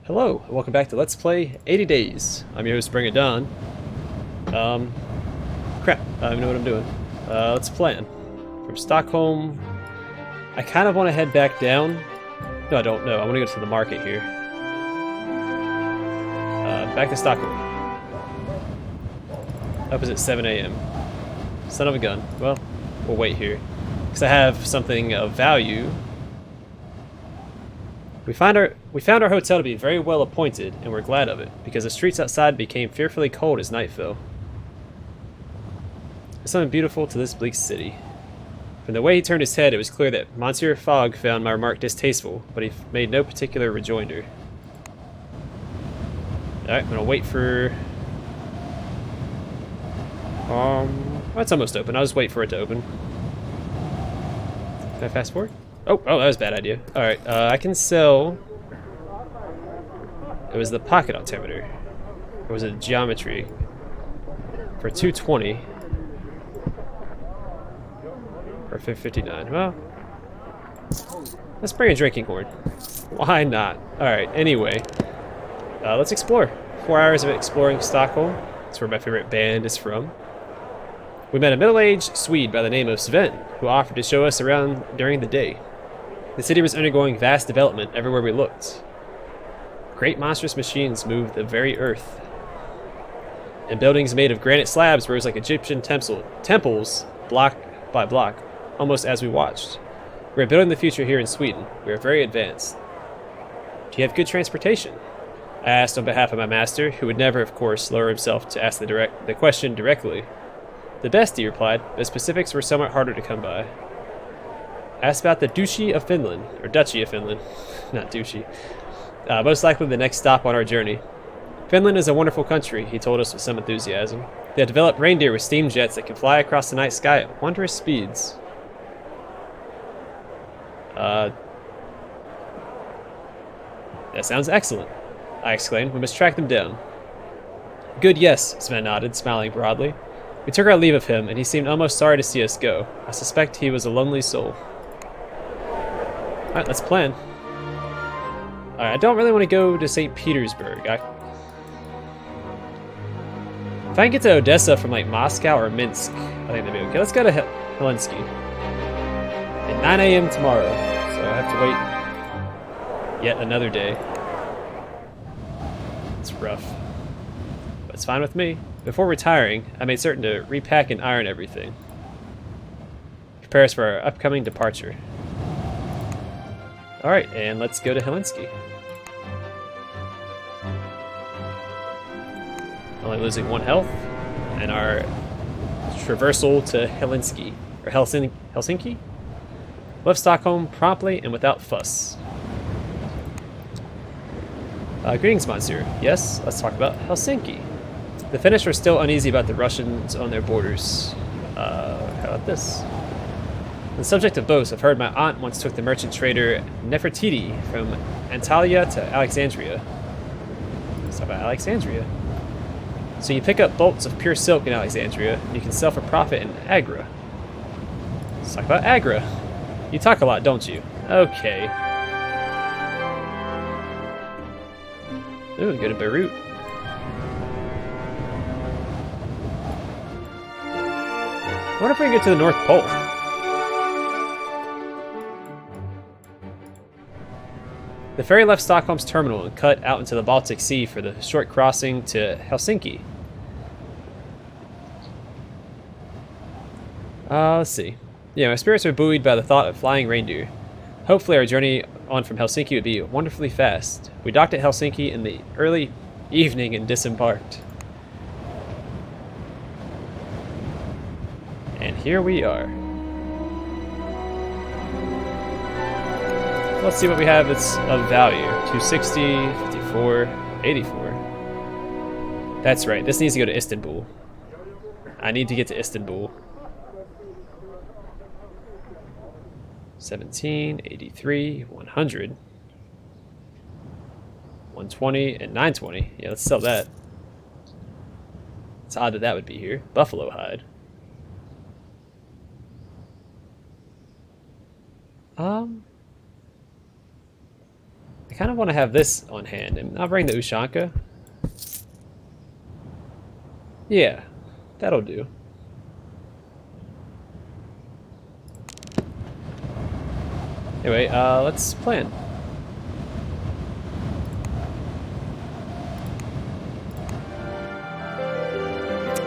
Hello, and welcome back to Let's Play 80 Days. I'm your host, BringItDon. Crap, I don't even know what I'm doing. Let's plan. From Stockholm, I kind of want to head back down. No, I don't know. I want to go to the market here. Back to Stockholm. Up is at 7 a.m. Son of a gun. Well, we'll wait here. Because I have something of value. We found our hotel to be very well appointed, and we're glad of it, because the streets outside became fearfully cold as night fell. There's something beautiful to this bleak city. From the way he turned his head, it was clear that Monsieur Fogg found my remark distasteful, but he made no particular rejoinder. Alright, I'm gonna wait for... well, it's almost open. I'll just wait for it to open. Can I fast forward? Oh, that was a bad idea. Alright, I can sell... It was the pocket altimeter. It was a geometry. For 220. For 559. Well, let's bring a drinking horn. Why not? Alright, anyway. Let's explore. 4 hours of exploring Stockholm. That's where my favorite band is from. We met a middle-aged Swede by the name of Sven, who offered to show us around during the day. The city was undergoing vast development everywhere we looked. Great monstrous machines moved the very earth. And buildings made of granite slabs rose like Egyptian temples, block by block, almost as we watched. We are building the future here in Sweden. We are very advanced. Do you have good transportation? I asked on behalf of my master, who would never, of course, lower himself to ask the question directly. The best, he replied, but specifics were somewhat harder to come by. Asked about the Duchy of Finland, or Duchy of Finland, not Duchy. Most likely the next stop on our journey. Finland is a wonderful country, he told us with some enthusiasm. They have developed reindeer with steam jets that can fly across the night sky at wondrous speeds. That sounds excellent, I exclaimed. We must track them down. Good, yes, Sven nodded, smiling broadly. We took our leave of him, and he seemed almost sorry to see us go. I suspect he was a lonely soul. Alright, let's plan. Alright, I don't really want to go to St. Petersburg. If I can get to Odessa from like Moscow or Minsk, I think that'd be okay. Let's go to Helsinki. At 9 a.m. tomorrow, so I have to wait yet another day. It's rough, but it's fine with me. Before retiring, I made certain to repack and iron everything. Prepare us for our upcoming departure. Alright, and let's go to Helsinki. Only losing 1 health, and our traversal to Helsinki. Or Helsinki? Left Stockholm promptly and without fuss. Greetings, Monsieur. Yes, let's talk about Helsinki. The Finnish are still uneasy about the Russians on their borders. How about this? On the subject of boats, I've heard my aunt once took the merchant trader Nefertiti from Antalya to Alexandria. Let's talk about Alexandria. So you pick up bolts of pure silk in Alexandria, and you can sell for profit in Agra. Let's talk about Agra. You talk a lot, don't you? Okay. Ooh, go to Beirut. What if we get to the North Pole? The ferry left Stockholm's terminal and cut out into the Baltic Sea for the short crossing to Helsinki. Let's see. Yeah, my spirits are buoyed by the thought of flying reindeer. Hopefully our journey on from Helsinki would be wonderfully fast. We docked at Helsinki in the early evening and disembarked. And here we are. Let's see what we have that's of value. 260, 54, 84. That's right, this needs to go to Istanbul. I need to get to Istanbul. 17, 83, 100. 120 and 920. Yeah, let's sell that. It's odd that that would be here. Buffalo hide. I kind of want to have this on hand, and I'll bring the Ushanka. Yeah, that'll do. Anyway, let's plan.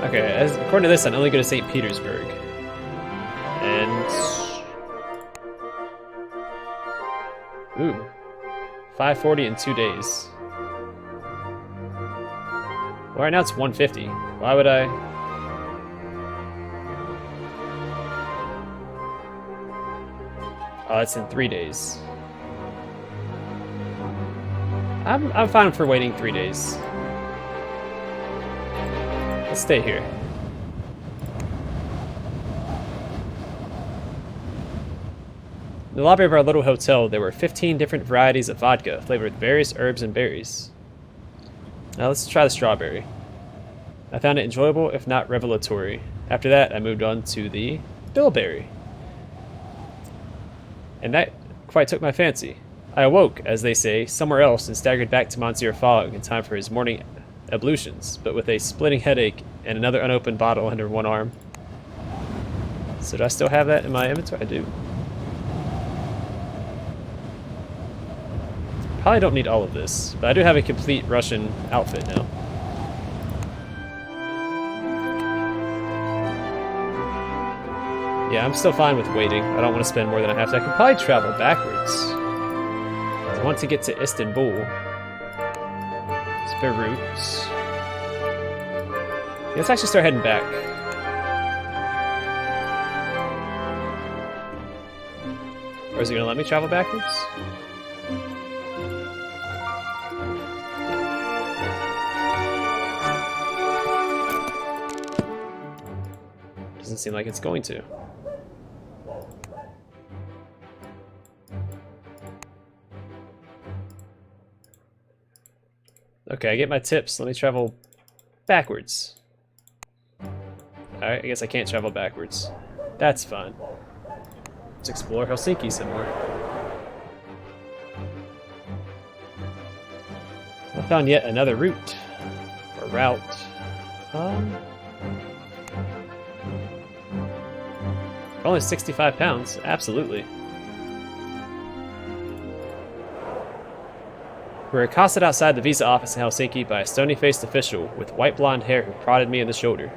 Okay, according to this, I'm only going to St. Petersburg. And... ooh. 540 in 2 days. Well, right now it's 150. Why would I... oh, it's in 3 days. I'm fine for waiting 3 days. Let's stay here. In the lobby of our little hotel, there were 15 different varieties of vodka flavored with various herbs and berries. Now let's try the strawberry. I found it enjoyable, if not revelatory. After that, I moved on to the bilberry. And that quite took my fancy. I awoke, as they say, somewhere else and staggered back to Monsieur Fogg in time for his morning ablutions, but with a splitting headache and another unopened bottle under one arm. So do I still have that in my inventory? I do. Probably don't need all of this, but I do have a complete Russian outfit now. Yeah, I'm still fine with waiting. I don't want to spend more than I have to. I could probably travel backwards. I want to get to Istanbul. Beirut. Let's actually start heading back. Or is it going to let me travel backwards? Doesn't seem like it's going to. Okay, I get my tips. Let me travel backwards. Alright, I guess I can't travel backwards. That's fine. Let's explore Helsinki some more. I found yet another route. Or route. Only 65 pounds. Absolutely. We were accosted outside the visa office in Helsinki by a stony-faced official with white blonde hair who prodded me in the shoulder.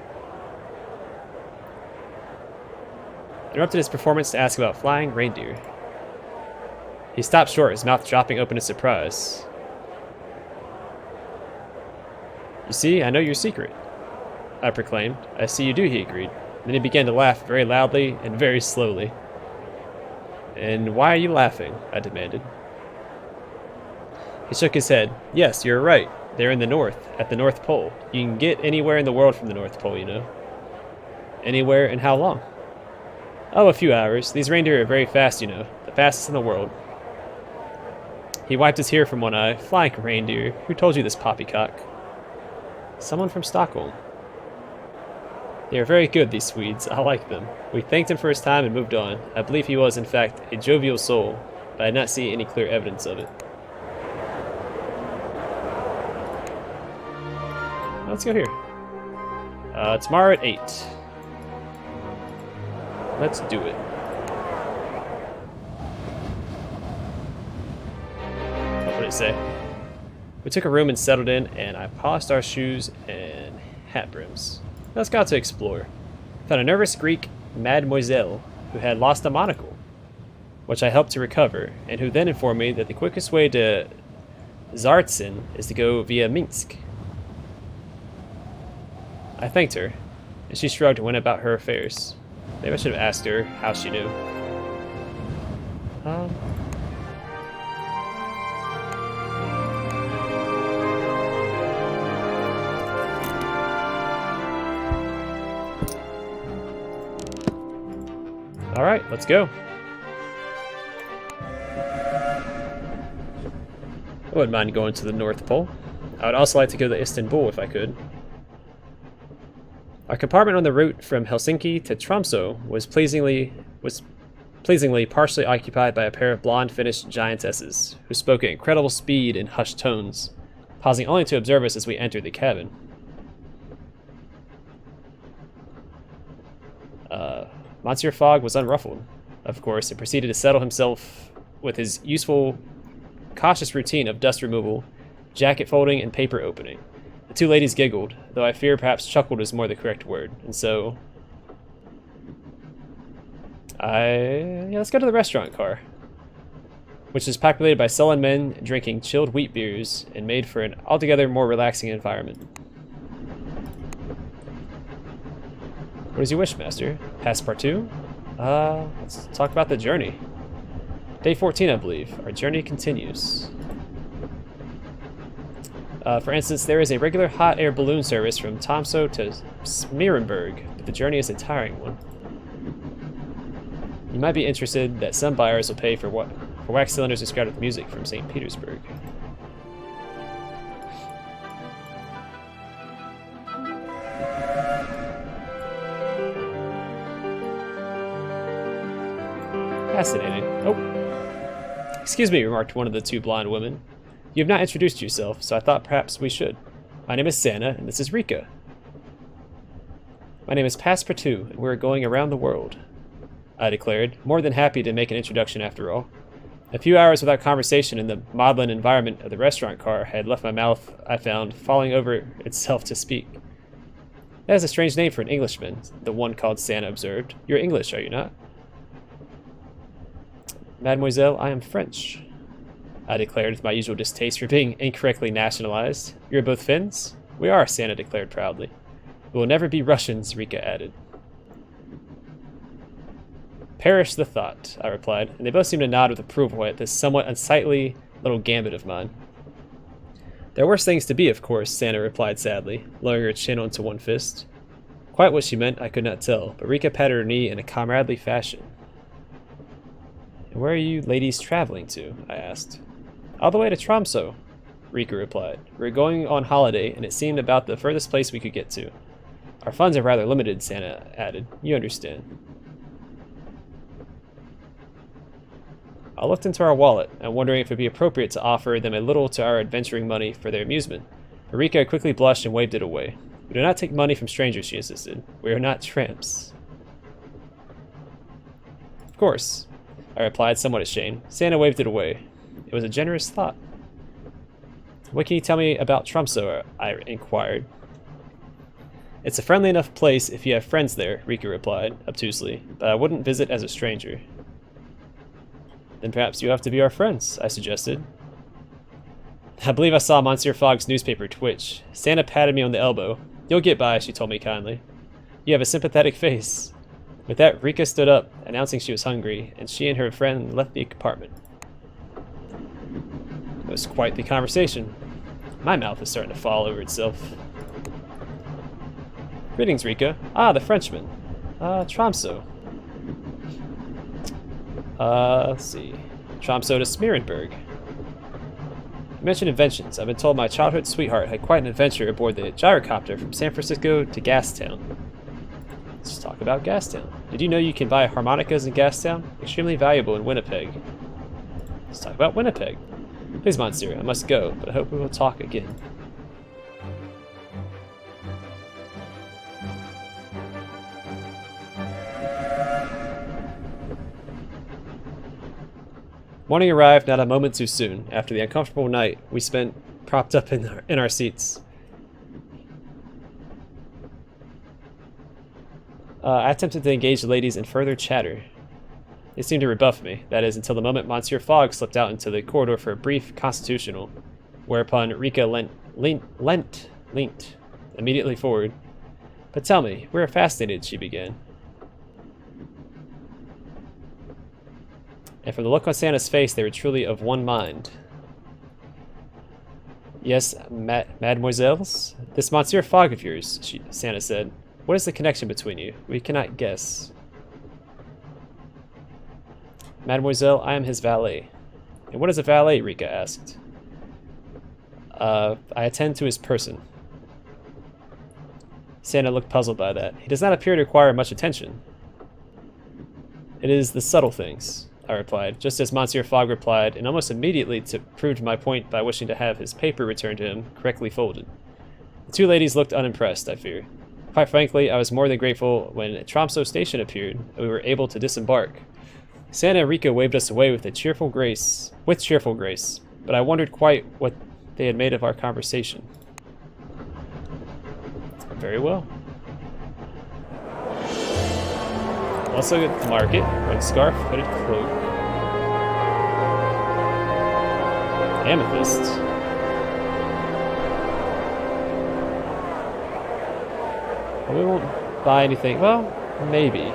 Interrupted his performance to ask about flying reindeer. He stopped short, his mouth dropping open in surprise. You see, I know your secret, I proclaimed. I see you do, he agreed. Then he began to laugh very loudly and very slowly. And why are you laughing? I demanded. He shook his head. Yes, you're right. They're in the north, at the North Pole. You can get anywhere in the world from the North Pole, you know. Anywhere, and how long? Oh, a few hours. These reindeer are very fast, you know. The fastest in the world. He wiped his hair from one eye. Flying reindeer. Who told you this, poppycock? Someone from Stockholm. They are very good, these Swedes. I like them. We thanked him for his time and moved on. I believe he was, in fact, a jovial soul, but I did not see any clear evidence of it. Let's go here. Tomorrow at 8. Let's do it. What did it say? We took a room and settled in, and I polished our shoes and hat brims. Let's go out to explore. Found a nervous Greek mademoiselle who had lost a monocle, which I helped to recover, and who then informed me that the quickest way to Zartsin is to go via Minsk. I thanked her, and she shrugged and went about her affairs. Maybe I should have asked her how she knew. Alright, let's go. I wouldn't mind going to the North Pole. I would also like to go to Istanbul if I could. Our compartment on the route from Helsinki to Tromso was pleasingly partially occupied by a pair of blonde-finished giantesses, who spoke at incredible speed in hushed tones, pausing only to observe us as we entered the cabin. Monsieur Fogg was unruffled, of course, and proceeded to settle himself with his useful, cautious routine of dust removal, jacket folding, and paper opening. The two ladies giggled, though I fear perhaps chuckled is more the correct word, and so... let's go to the restaurant car, which is populated by sullen men drinking chilled wheat beers and made for an altogether more relaxing environment. What is your wish, master? Passepartout? Let's talk about the journey. Day 14, I believe. Our journey continues. For instance, there is a regular hot air balloon service from Tromso to Smeerenburg, but the journey is a tiring one. You might be interested that some buyers will pay for wax cylinders described with music from St. Petersburg. Fascinating. Oh. Excuse me, remarked one of the two blonde women. You have not introduced yourself, so I thought perhaps we should. My name is Santa, and this is Rika. My name is Passepartout, and we're going around the world, I declared, more than happy to make an introduction after all. A few hours without conversation in the maudlin environment of the restaurant car had left my mouth, I found, falling over itself to speak. That is a strange name for an Englishman, the one called Santa observed. You're English, are you not? Mademoiselle, I am French, I declared with my usual distaste for being incorrectly nationalized. You're both Finns? We are, Santa declared proudly. We will never be Russians, Rika added. Perish the thought, I replied, and they both seemed to nod with approval at this somewhat unsightly little gambit of mine. There are worse things to be, of course, Santa replied sadly, lowering her chin onto one fist. Quite what she meant, I could not tell, but Rika patted her knee in a comradely fashion. And where are you ladies traveling to? I asked. All the way to Tromso, Rika replied. We're going on holiday, and it seemed about the furthest place we could get to. Our funds are rather limited, Santa added. You understand. I looked into our wallet, and wondering if it would be appropriate to offer them a little to our adventuring money for their amusement. But Rika quickly blushed and waved it away. We do not take money from strangers, she insisted. We are not tramps. Of course, I replied, somewhat ashamed. Santa waved it away. It was a generous thought. What can you tell me about Tromso? I inquired. It's a friendly enough place if you have friends there, Rika replied, obtusely, but I wouldn't visit as a stranger. Then perhaps you have to be our friends, I suggested. I believe I saw Monsieur Fogg's newspaper twitch. Santa patted me on the elbow. You'll get by, she told me kindly. You have a sympathetic face. With that, Rika stood up, announcing she was hungry, and she and her friend left the compartment. It was quite the conversation. My mouth is starting to fall over itself. Greetings, Rika. Ah, the Frenchman. Tromso. Let's see. Tromso to Smeerenburg. You mentioned inventions. I've been told my childhood sweetheart had quite an adventure aboard the gyrocopter from San Francisco to Gastown. Let's talk about Gastown. Did you know you can buy harmonicas in Gastown? Extremely valuable in Winnipeg. Let's talk about Winnipeg. Please, Monsieur, I must go, but I hope we will talk again. Morning arrived not a moment too soon, after the uncomfortable night we spent propped up in our seats. I attempted to engage the ladies in further chatter. They seemed to rebuff me, that is, until the moment Monsieur Fogg slipped out into the corridor for a brief constitutional, whereupon Rika leant immediately forward. But tell me, we're fascinated, she began. And from the look on Santa's face, they were truly of one mind. Yes, mademoiselles? This Monsieur Fogg of yours, Santa said. What is the connection between you? We cannot guess. Mademoiselle, I am his valet. And what is a valet? Rika asked. I attend to his person. Santa looked puzzled by that. He does not appear to require much attention. It is the subtle things, I replied, just as Monsieur Fogg replied, and almost immediately proved my point by wishing to have his paper returned to him, correctly folded. The two ladies looked unimpressed, I fear. Quite frankly, I was more than grateful when Tromso station appeared, and we were able to disembark. Santa Enrico waved us away with cheerful grace, but I wondered quite what they had made of our conversation. Very well. Also at the market, one scarf, hooded cloak, amethyst. Well, we won't buy anything. Well, maybe.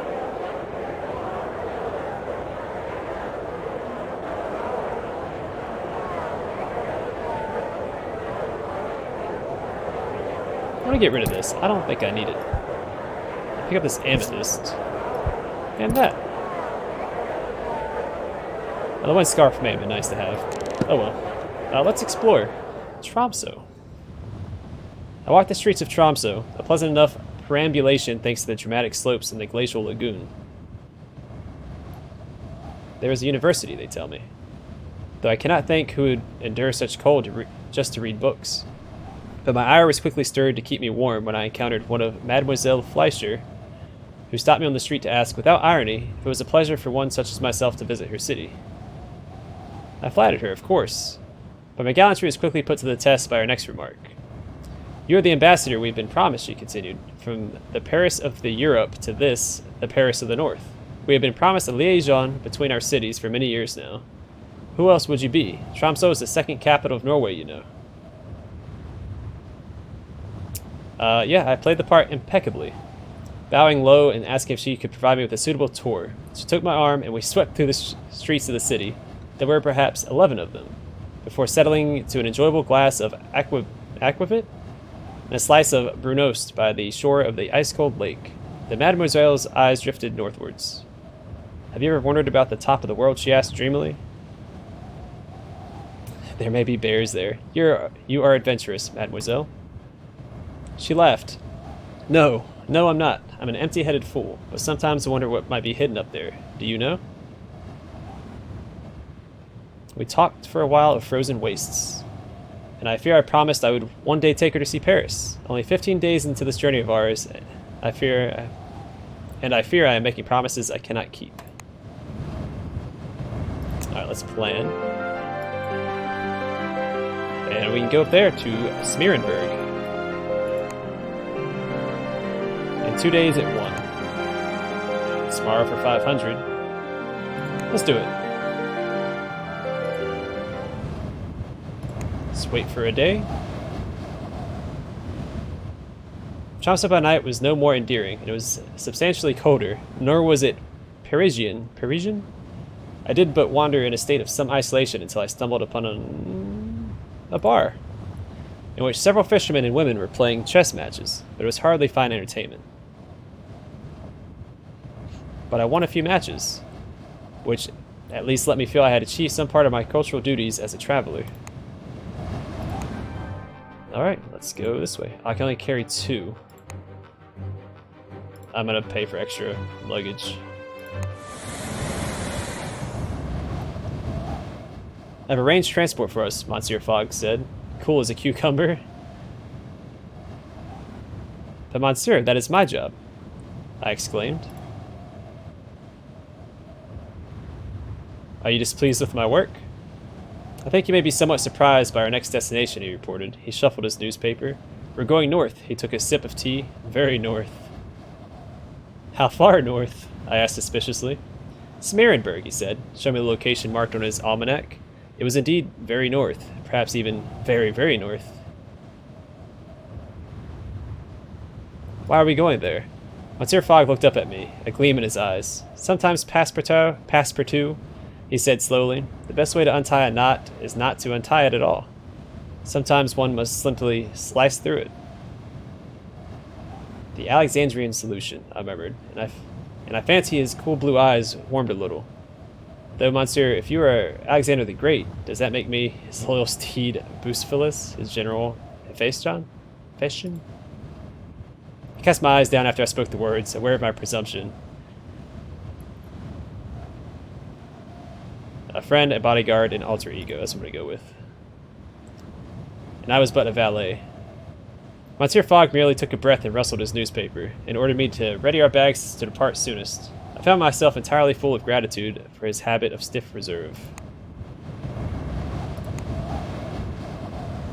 I want to get rid of this. I don't think I need it. Pick up this amethyst. And that. Well, the one scarf may have been nice to have. Oh well. Let's explore. Tromso. I walked the streets of Tromso, a pleasant enough perambulation thanks to the dramatic slopes and the glacial lagoon. There is a university, they tell me. Though I cannot think who would endure such cold just to read books. But my ire was quickly stirred to keep me warm when I encountered one of Mademoiselle Fleischer, who stopped me on the street to ask, without irony, if it was a pleasure for one such as myself to visit her city. I flattered her, of course, but my gallantry was quickly put to the test by her next remark. You are the ambassador we've been promised, she continued, from the Paris of the Europe to this, the Paris of the North. We have been promised a liaison between our cities for many years now. Who else would you be? Tromso is the second capital of Norway, you know. Yeah, I played the part impeccably. Bowing low and asking if she could provide me with a suitable tour, she took my arm and we swept through the streets of the city. There were perhaps 11 of them, before settling to an enjoyable glass of aquavit and a slice of brunost by the shore of the ice-cold lake. The Mademoiselle's eyes drifted northwards. Have you ever wondered about the top of the world, she asked dreamily. There may be bears there. You are adventurous, mademoiselle. She laughed. No, I'm not. I'm an empty-headed fool, but sometimes I wonder what might be hidden up there. Do you know? We talked for a while of frozen wastes, and I fear I promised I would one day take her to see Paris. Only 15 days into this journey of ours, I fear I am making promises I cannot keep. Alright, let's plan. And we can go up there to Smeerenburg. In 2 days at 1. Tomorrow for 500. Let's do it. Let's wait for a day. Tromso by night was no more endearing, and it was substantially colder, nor was it Parisian? I did but wander in a state of some isolation until I stumbled upon a bar, in which several fishermen and women were playing chess matches, but it was hardly fine entertainment. But I won a few matches, which at least let me feel I had achieved some part of my cultural duties as a traveler. Alright, let's go this way. I can only carry 2. I'm gonna pay for extra luggage. I've arranged transport for us, Monsieur Fogg said. Cool as a cucumber. But Monsieur, that is my job, I exclaimed. Are you displeased with my work? I think you may be somewhat surprised by our next destination, he reported. He shuffled his newspaper. We're going north. He took a sip of tea. Very north. How far north? I asked suspiciously. Smeerenburg, he said, showing me the location marked on his almanac. It was indeed very north, perhaps even very, very north. Why are we going there? Monsieur Fogg looked up at me, a gleam in his eyes. Sometimes passepartout, he said slowly. The best way to untie a knot is not to untie it at all. Sometimes one must simply slice through it. The Alexandrian solution, I murmured, and I fancy his cool blue eyes warmed a little. Though, Monsieur, if you are Alexander the Great, does that make me his loyal steed Bucephalus, his general Hephaestion? I cast my eyes down after I spoke the words, aware of my presumption. friend, a bodyguard, and alter ego. That's what I'm going to go with. And I was but a valet. Monsieur Fogg merely took a breath and rustled his newspaper, and ordered me to ready our bags to depart soonest. I found myself entirely full of gratitude for his habit of stiff reserve.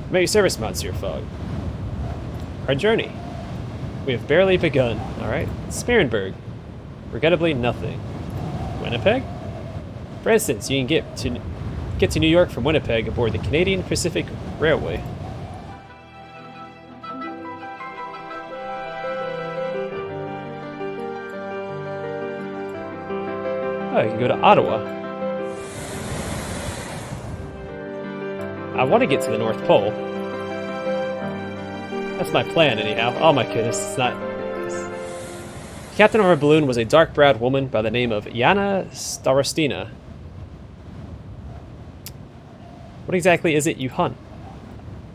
I'm at your service, Monsieur Fogg. Our journey. We have barely begun, alright? Smeerenburg. Regrettably, nothing. Winnipeg? For instance, you can get to New York from Winnipeg aboard the Canadian Pacific Railway. Oh, you can go to Ottawa. I want to get to the North Pole. That's my plan, anyhow. Oh my goodness, it's not... The captain of our balloon was a dark-browed woman by the name of Yana Starostina. What exactly is it you hunt?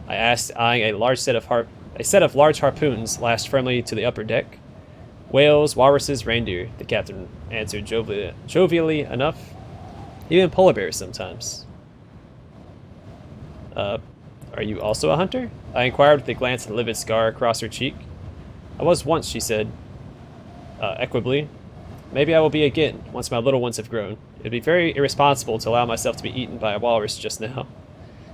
I asked, eyeing a set of large harpoons lashed firmly to the upper deck. Whales, walruses, reindeer, the captain answered jovially enough. Even polar bears sometimes. Are you also a hunter? I inquired with a glance at the livid scar across her cheek. I was once, she said, equably. Maybe I will be again, once my little ones have grown. It would be very irresponsible to allow myself to be eaten by a walrus just now.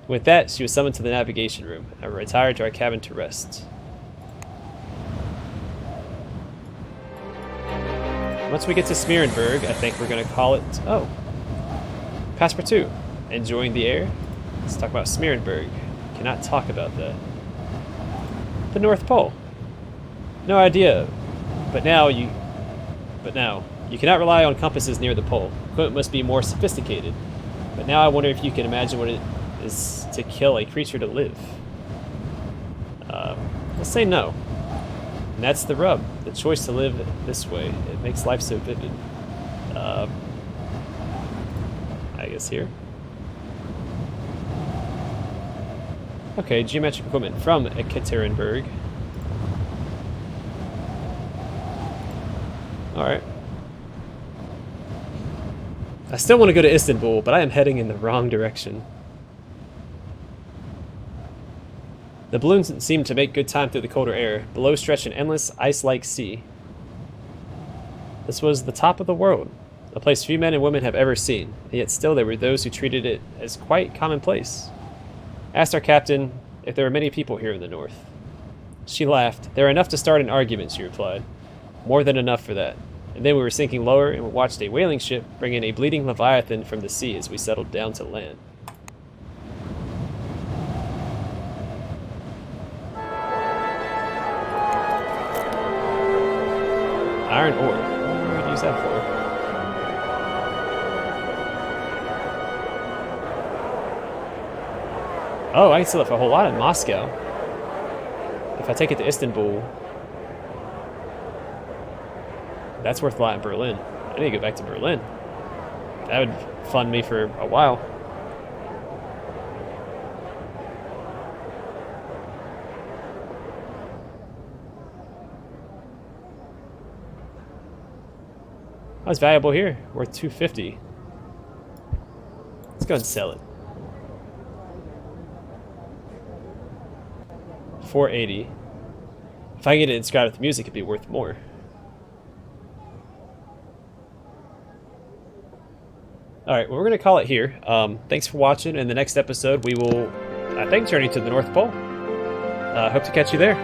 With that, she was summoned to the navigation room, and we retired to our cabin to rest. Once we get to Smeerenburg, I think we're going to call it... Oh. Passepartout. Enjoying the air? Let's talk about Smeerenburg. Cannot talk about that. The North Pole. No idea. But now, you cannot rely on compasses near the pole. Equipment must be more sophisticated. But now I wonder if you can imagine what it is to kill a creature to live. Let's say no. And that's the rub. The choice to live this way. It makes life so vivid. I guess here. Okay, geometric equipment from Ekaterinburg. Alright. I still want to go to Istanbul, but I am heading in the wrong direction. The balloons seemed to make good time through the colder air. Below stretched an endless, ice-like sea. This was the top of the world, a place few men and women have ever seen, and yet still there were those who treated it as quite commonplace. I asked our captain if there were many people here in the north. She laughed. There are enough to start an argument, she replied. More than enough for that. And then we were sinking lower and we watched a whaling ship bring in a bleeding leviathan from the sea as we settled down to land. Iron ore. What are we going to use that for? Oh, I can sell it for a whole lot in Moscow. If I take it to Istanbul, that's worth a lot in Berlin. I need to go back to Berlin. That would fund me for a while. Oh, it's valuable here. Worth $250. Let's go and sell it. $480. If I get it inscribed with music, it'd be worth more. Alright, well, we're going to call it here. Thanks for watching. In the next episode, we will, I think, journey to the North Pole. Hope to catch you there.